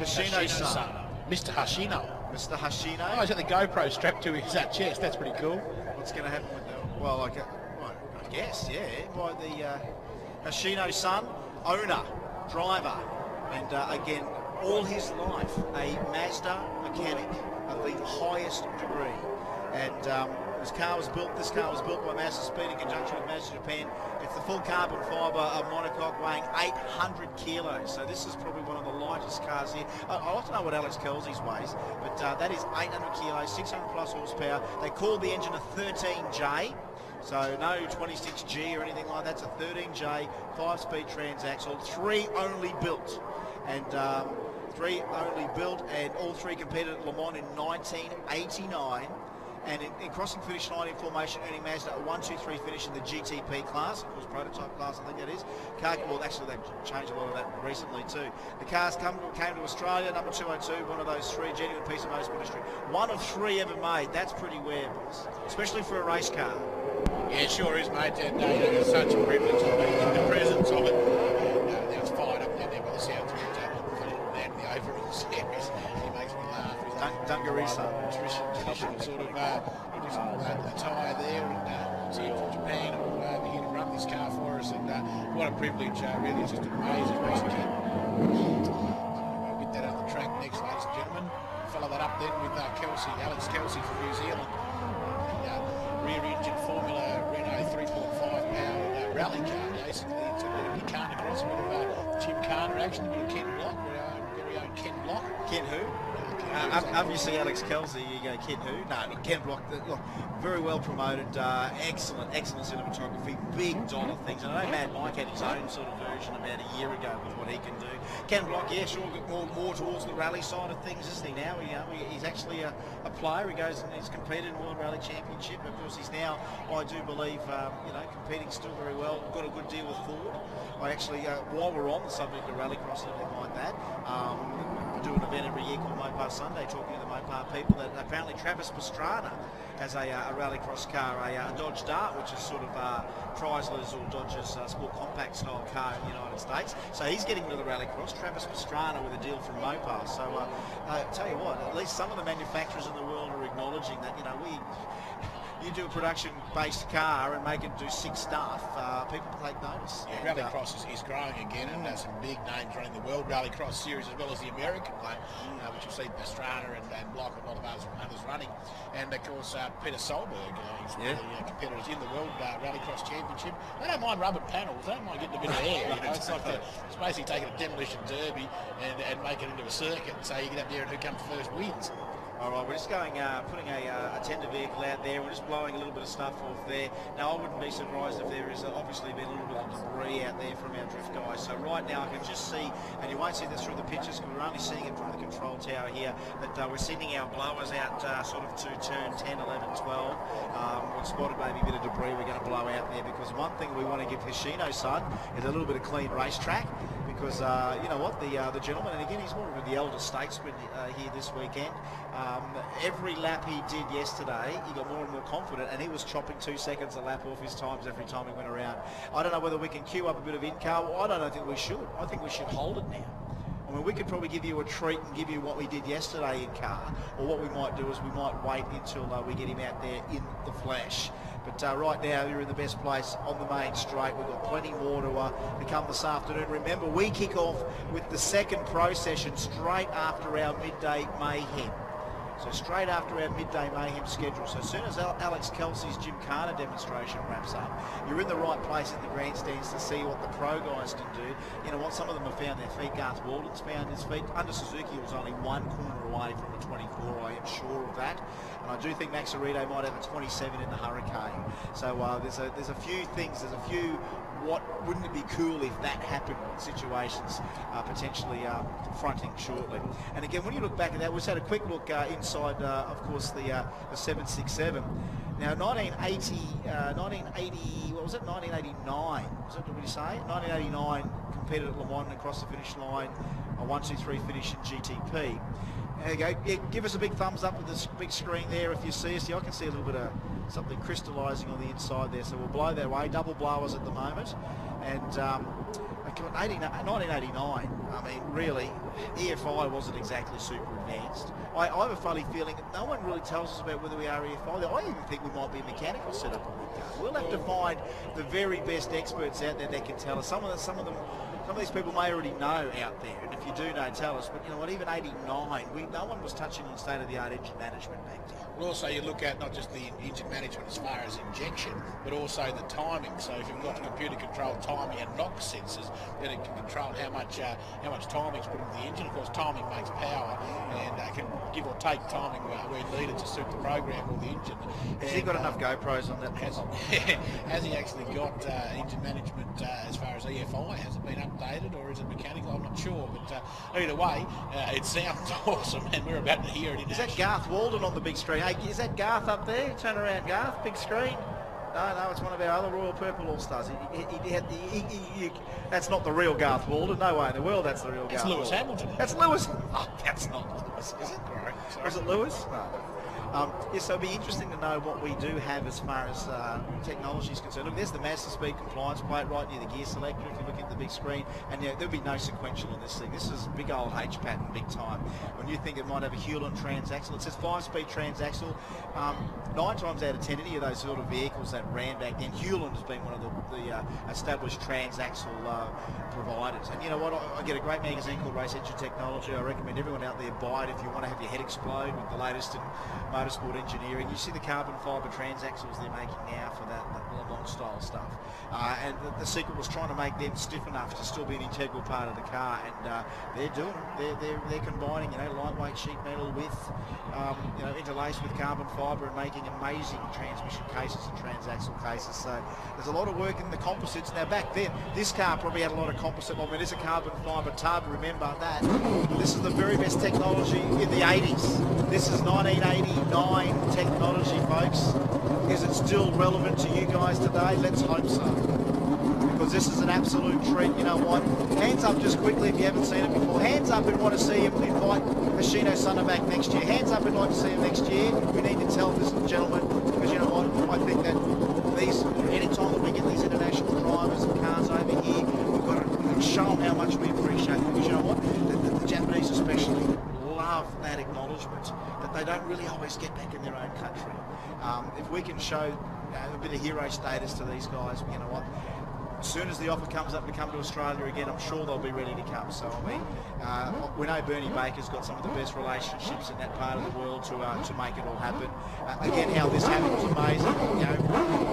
Hashino-san. Mr. Hashino. Mr. Hashino. Oh, he's got the GoPro strapped to his chest. That's pretty cool. What's going to happen with that? Well, I guess, yeah. By the Hashino-san, owner, driver, and again, all his life, a Mazda mechanic of the highest degree. And this car was built by Mazda Speed in conjunction with Mazda Japan. It's the full carbon fibre monocoque weighing 800 kilos. So this is probably one of the lightest cars here. I'd like to know what Alex Kelsey's weighs, but that is 800 kilos, 600 plus horsepower. They called the engine a 13J. So no 26G or anything like that. It's a 13J, 5-speed transaxle, 3 only built. And 3 only built, and all 3 competed at Le Mans in 1989. And in crossing finish line in formation, earning Mazda a 1-2-3 finish in the GTP class, of course prototype class, I think that is. Well, actually they've changed a lot of that recently too. The cars came to Australia, number 202, one of those 3, genuine piece of motorsport history. 1 of 3 ever made. That's pretty rare, boys, especially for a race car. Yeah, it sure is, mate. And it's such a privilege to be in the presence of it. Now it's fired up there by the sounds of it. Down in the overall series. He makes me laugh. Dungaree son. Traditional sort of attire there, and he's here from Japan, and here to run this car for us, and what a privilege, really. It's just an amazing piece of kit. We'll get that on the track next, ladies and gentlemen. Follow that up then with Alex Kelsey from New Zealand. Rear-engine Formula Renault 3.5 powered rally car, basically. It's a bit of Carter cross, a bit of Jim Carter action, a bit of Ken Block, our very own Ken Block. Ken who? Obviously Alex Kelsey, you go Ken who? No, Ken Block, look, very well promoted, excellent cinematography, big dollar things. And I know Mad Mike had his own sort of version about a year ago with what he can do. Ken Block, yeah, sure, more towards the rally side of things, isn't he now? He's actually a player. He goes and he's competed in World Rally Championship. Of course, he's now, I do believe, competing still very well. Got a good deal with Ford. I actually, while we're on the subject of rallycross and everything like that, do an event every year called Mopar Sunday, talking to the Mopar people, that apparently Travis Pastrana has a rallycross car, a Dodge Dart, which is sort of Chrysler's or Dodge's sport compact style car in the United States. So he's getting rid of the rallycross. Travis Pastrana with a deal from Mopar. So I tell you what, at least some of the manufacturers in the world are acknowledging that, you do a production-based car and make it do 6 stuff, people take notice. Yeah, Rallycross is growing again, and some big names running the World Rallycross Series as well as the American one, which you'll see Pastrana and Block and a lot of others running. And of course, Peter Solberg, he's one of the competitors in the World Rallycross Championship. They don't mind rubbing panels, they don't mind getting a bit of air. It's like it's basically taking a demolition derby and making it into a circuit, and so you get up there and who comes first wins. All right, we're just going, putting a tender vehicle out there. We're just blowing a little bit of stuff off there. Now, I wouldn't be surprised if there is obviously been a little bit of debris out there from our drift guys. So right now, I can just see, and you won't see this through the pictures because we're only seeing it from the control tower here, that we're sending our blowers out sort of to turn 10, 11, 12. We've spotted maybe a bit of debris we're going to blow out there, because one thing we want to give Hashino-san is a little bit of clean racetrack, because you know what, the gentleman, and again, he's more of the elder statesman here this weekend. Every lap he did yesterday, he got more and more confident, and he was chopping 2 seconds a lap off his times every time he went around. I don't know whether we can queue up a bit of in-car. Well, I don't think we should. I think we should hold it now. I mean, we could probably give you a treat and give you what we did yesterday in car, or what we might do is we might wait until we get him out there in the flesh. But right now, you're in the best place on the main straight. We've got plenty more to come this afternoon. Remember, we kick off with the second pro session straight after our midday mayhem. So straight after our midday mayhem schedule. So as soon as Alex Kelsey's Jim Carter demonstration wraps up, you're in the right place in the grandstands to see what the pro guys can do. You know what, some of them have found their feet. Garth Walden's found his feet. Under Suzuki was only 1 corner away from a 24, I am sure of that. And I do think Max Arito might have a 27 in the Hurricane. So there's a few things, there's a few wouldn't it be cool if that happened situations potentially fronting shortly. And again, when you look back at that, we just had a quick look inside, of course, the 767. Now, 1980, what was it, 1989, was it, what did we say? 1989, competed at Le Mans and across the finish line, a 1-2-3 finish in GTP. There you go. Yeah, give us a big thumbs up with this big screen there if you see us. I can see a little bit of something crystallising on the inside there, so we'll blow that away. Double blowers at the moment. And 1989, I mean, really, EFI wasn't exactly super advanced. I have a funny feeling that no one really tells us about whether we are EFI. I even think we might be a mechanical setup on the car. We'll have to find the very best experts out there that can tell us. Some of these people may already know out there, and if you do know, tell us. But you know what, even 89, no one was touching on state-of-the-art engine management back then. Well, also you look at not just the engine management as far as injection, but also the timing. So if you've got computer-controlled timing and NOx sensors, then it can control how much timing is put into the engine. Of course, timing makes power, and can give or take timing where needed to suit the program or the engine. Has he got enough GoPros on that? Has he actually got engine management as far as EFI? Has it been updated, or is it mechanical? I'm not sure, but either way, it sounds awesome, and we're about to hear it. Is that Garth Walden on the big screen? Hey, is that Garth up there? Turn around, Garth. Big screen. No, it's one of our other Royal Purple All-Stars. That's not the real Garth Walden. No way in the world that's the real Garth Lewis Walden. Hamilton. That's Lewis. Oh, that's not Lewis, is it? Sorry. Or is it Lewis? No. Yes, so it'll be interesting to know what we do have as far as technology is concerned. Look, there's the Mazda speed compliance plate right near the gear selector if you look at the big screen, and there'll be no sequential on this thing. This is big old H pattern, big time. When you think it might have a Hewland transaxle, it says 5-speed transaxle. 9 times out of 10, any of those sort of vehicles that ran back then, Hewland has been one of the established transaxle providers. And you know what, I get a great magazine called Race Engine Technology. I recommend everyone out there buy it if you want to have your head explode with the latest in motorsport engineering. You see the carbon fibre transaxles they're making now for that long style stuff. And the secret was trying to make them stiff enough to still be an integral part of the car, and they're doing it. They're combining, lightweight sheet metal with, interlaced with carbon fibre and making amazing transmission cases and transaxle cases. So there's a lot of work in the composites. Now back then, this car probably had a lot of composite. I mean, it's a carbon fibre tub, remember that. This is the very best technology in the 80s. This is 1989 technology, folks. Is it still relevant to you guys today? Let's hope so. Because this is an absolute treat. You know what? Hands up just quickly if you haven't seen it before. Hands up and want to see him invite Hoshino Sana back next year. Hands up and like to see him next year. We need to tell this gentleman, because you know what? I think that anytime that we get these international drivers and cars over here, we've got to show them how much we appreciate it. Because you know what? The Japanese especially love that acknowledgement that they don't really always get back in their own country. If we can show a bit of hero status to these guys, you know what? As soon as the offer comes up to come to Australia again, I'm sure they'll be ready to come. So I mean, we know Bernie Baker's got some of the best relationships in that part of the world to make it all happen. Again, how this happened was amazing.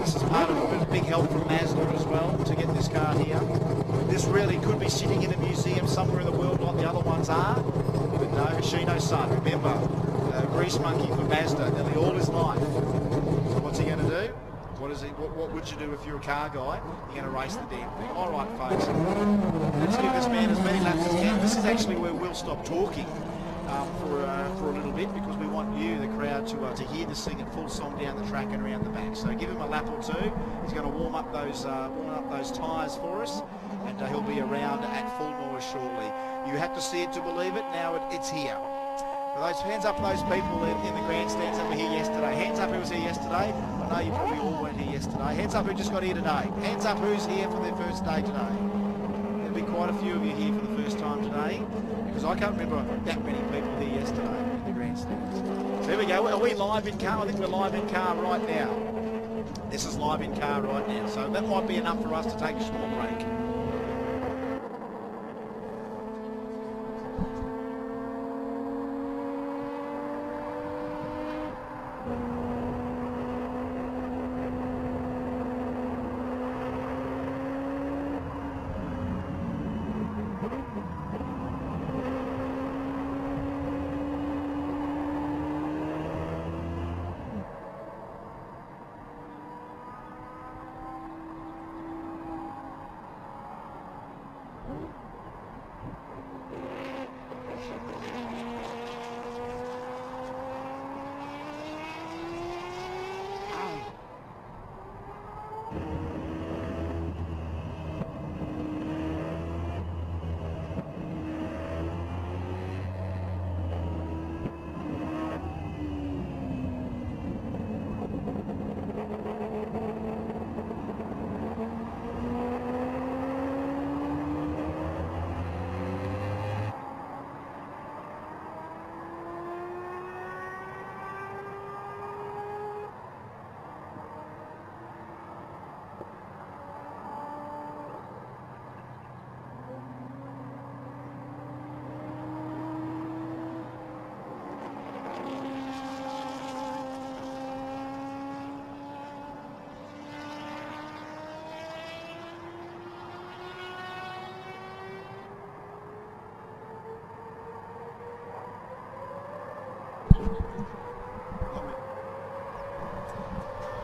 This is part of a big help from Mazda as well to get this car here. This really could be sitting in a museum somewhere in the world like the other ones are. But no, Hoshino-san, remember, grease monkey for Mazda nearly all his life. So what's he going to do? What would you do if you're a car guy? You're going to race the damn thing. All right, folks. Let's give this man as many laps as can. This is actually where we'll stop talking for a little bit, because we want you, the crowd, to hear this thing at full song down the track and around the back. So give him a lap or two. He's going to warm up those tyres for us, and he'll be around at full noise shortly. You have to see it to believe it. Now it's here. Hands up those people in the grandstands that were here yesterday. Hands up who was here yesterday. I know you probably all weren't here yesterday. Hands up who just got here today. Hands up who's here for their first day today. There'll be quite a few of you here for the first time today, because I can't remember that many people here yesterday in the grandstands. So here we go. Are we live in car? I think we're live in car right now. This is live in car right now. So that might be enough for us to take a small break.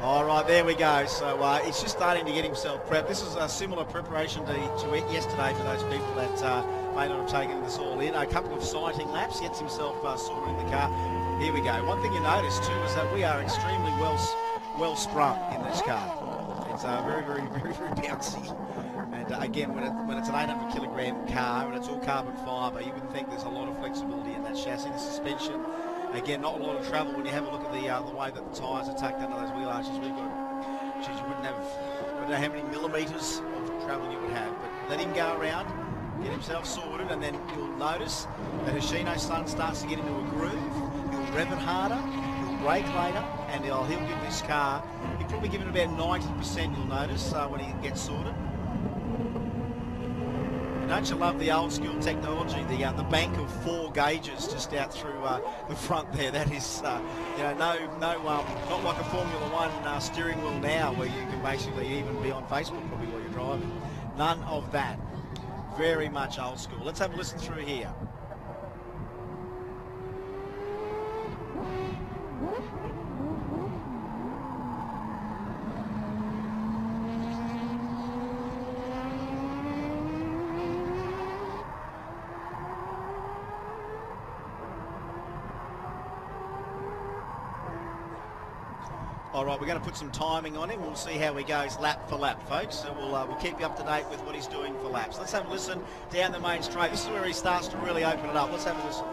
All right, there we go. So he's just starting to get himself prepped. This is a similar preparation to yesterday for those people that may not have taken this all in. A couple of sighting laps, gets himself sorted in the car. Here we go. One thing you notice too is that we are extremely well sprung in this car. It's very bouncy. And again, when it's an 800 kilogram car and it's all carbon fibre, you would think there's a lot of flexibility in that chassis. The suspension, again, not a lot of travel when you have a look at the way that the tyres are tucked under those wheel arches. We've got, geez, you wouldn't know how many millimetres of travel you would have. But let him go around, get himself sorted, and then you'll notice that Hoshino's son starts to get into a groove. He'll rev it harder, he'll brake later, and he'll give this car, he'll probably give it about 90%, you'll notice, when he gets sorted. Don't you love the old school technology, the bank of 4 gauges just out through the front there? That is, not like a Formula One steering wheel now where you can basically even be on Facebook probably while you're driving. None of that. Very much old school. Let's have a listen through here. All right, we're going to put some timing on him. We'll see how he goes lap for lap, folks. So we'll keep you up to date with what he's doing for laps. Let's have a listen down the main straight. This is where he starts to really open it up. Let's have a listen.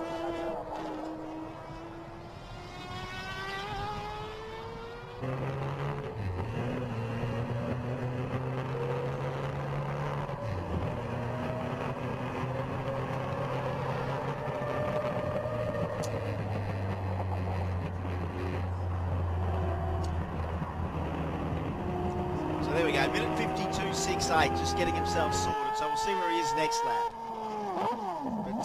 There we go, minute 52.68, just getting himself sorted. So we'll see where he is next lap.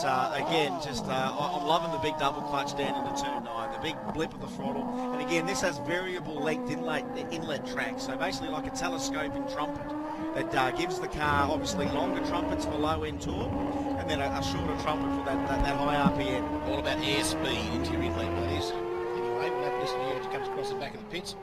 But again, I'm loving the big double clutch down into turn 9, the big blip of the throttle. And again, this has variable length inlet tracks, so basically like a telescoping trumpet that gives the car obviously longer trumpets for low-end torque, and then a shorter trumpet for that high RPM. All about airspeed, interior inlet, that is. Anyway, we'll have to listen here as it comes across the back of the pits.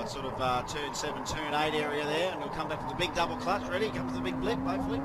Sort of turn 7, turn 8 area there, and we'll come back to the big double clutch. Ready? Comes the big blip, hopefully.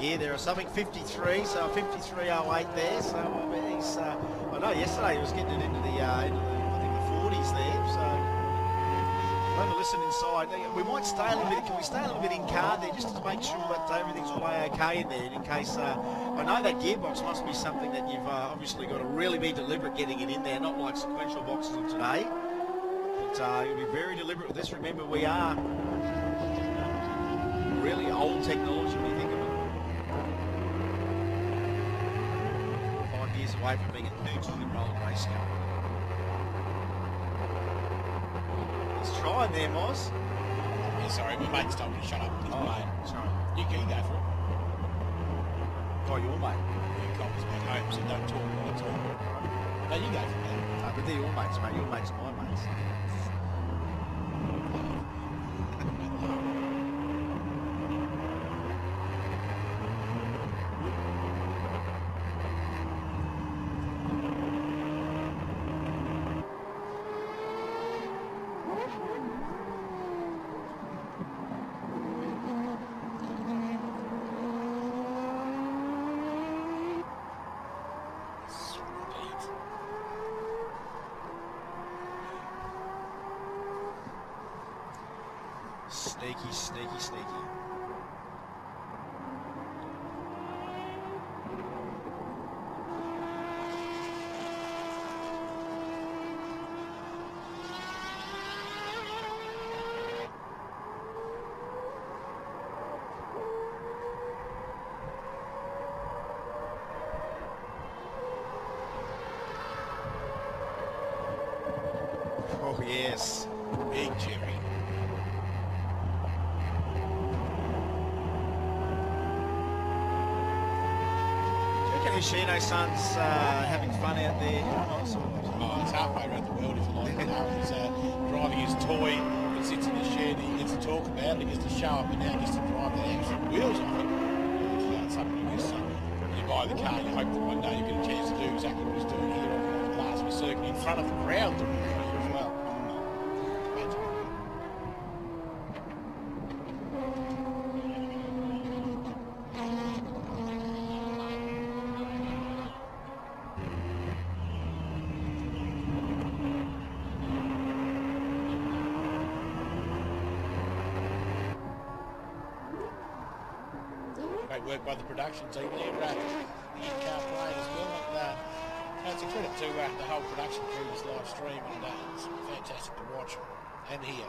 Gear there or something, 53, so 53.08 there. So he's, I know yesterday he was getting it into the I think the 40s there. So we'll have a listen inside. We might stay a little bit. Can we stay a little bit in car there just to make sure that everything's all okay in there? In case I know that gearbox must be something that you've obviously got to really be deliberate getting it in there, not like sequential boxes of today. But you'll be very deliberate with this. Remember, we are really old technology when you think of it. 5 years away from being a neutral in roller racing. He's trying there, Moz. Yeah, sorry, my mate's told me to shut up. He's mate. Sorry. You can go for it. Oh, your mate? Yeah, Colin's back home, so don't talk all the time. No, you go for it. But they're your mates, mate. Your mates are my mates. Sneaky, sneaky, sneaky. Oh, yes. Big cherry. Shino son's having fun out there. Oh, it's halfway around the world if you like. You know, he's driving his toy. He sits in the shed. He gets to talk about it. He gets to show up, and now he gets to drive the actual wheels off it. It's something you miss. When you buy the car, you hope that one day you get a chance to do exactly what he's doing here on the Glasgow circuit in front of the crowd as well. Great work by the production team there, the in-car play as well. And it's a credit to the whole production crew this live stream, and it's fantastic to watch and hear.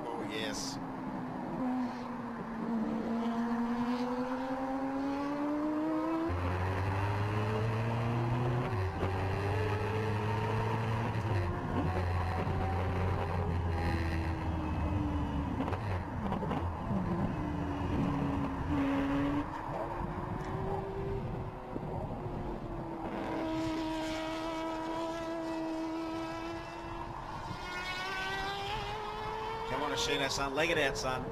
Oh, yes. Come on, Ashino, son. Leg it out, son.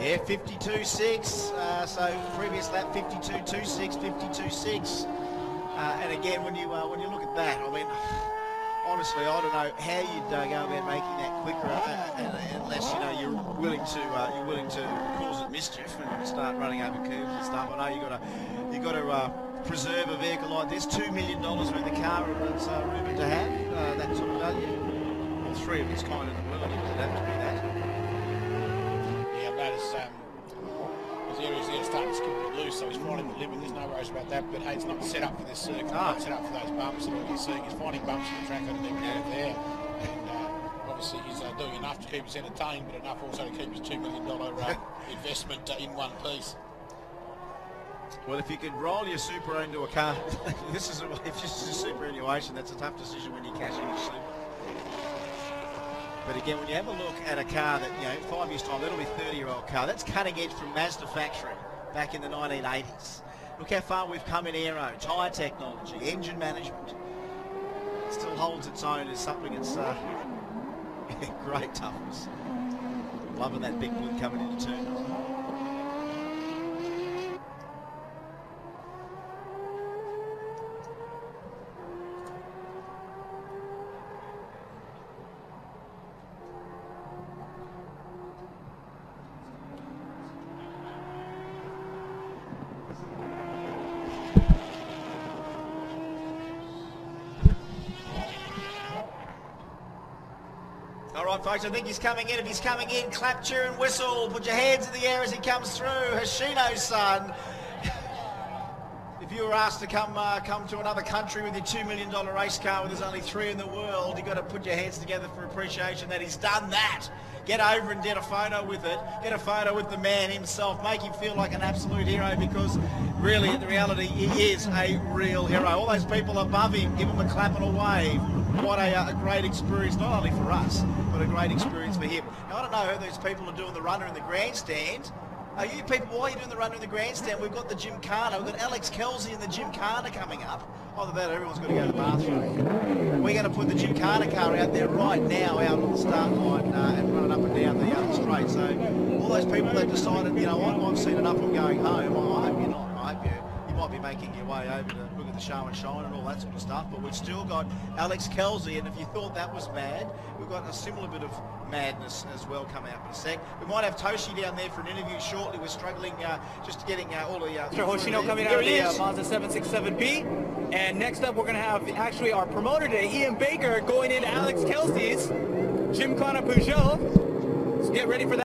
Yeah, 52.6. So previous lap 52.26, 52.6. And again, when you look at that, I mean, honestly, I don't know how you'd go about making that quicker unless you're willing to cause it mischief and start running over curves and stuff. I know you got to preserve a vehicle like this. $2 million worth of car it's rumored to have that sort of value. Well, three of its kind in the world, it would have to be that. Yeah, I've noticed his areas there starting to skip a bit loose, so he's finding the limit. There's no worries about that. But hey, it's not set up for this circuit. It's not set up for those bumps. And all you're seeing is finding bumps in the track underneath there. And obviously he's doing enough to keep us entertained, but enough also to keep his $2 million investment in one piece. Well, if you could roll your super into a car, if this is a superannuation, that's a tough decision when you cash in your super. But again, when you have a look at a car that, 5 years' time, that'll be a 30-year-old car. That's cutting edge from Mazda factory back in the 1980s. Look how far we've come in aero, tyre technology, engine management. It still holds its own as something that's great toughness. Loving that big blue coming into turn 9. All right, folks, I think he's coming in. If he's coming in, clap, cheer and whistle. Put your hands in the air as he comes through. Hoshino's son. If you were asked to come to another country with your $2 million race car where there's only 3 in the world, you've got to put your hands together for appreciation that he's done that. Get over and get a photo with it. Get a photo with the man himself. Make him feel like an absolute hero, because really, in reality, he is a real hero. All those people above him, give him a clap and a wave. What a great experience, not only for us, but a great experience for him. Now, I don't know who these people are doing the runner in the grandstand. You people, while you're doing the runner in the grandstand, we've got the Gymkhana. We've got Alex Kelsey and the Gymkhana coming up. Either that or everyone's got to go to the bathroom. We're going to put the Gymkhana car out there right now, out on the start line, and run it up and down the straight. So all those people that decided, I've seen enough, I'm going home. I hope you're not. I hope you might might be making your way over to look at the show and shine and all that sort of stuff, but we've still got Alex Kelsey, and if you thought that was mad, we've got a similar bit of madness as well coming up in a sec. We might have Toshi down there for an interview shortly. We're struggling just getting all the... Mr. Hoshino coming out of the Mazda 767B. And next up, we're going to have actually our promoter today, Ian Baker, going into Alex Kelsey's Gymkhana Peugeot. So get ready for that.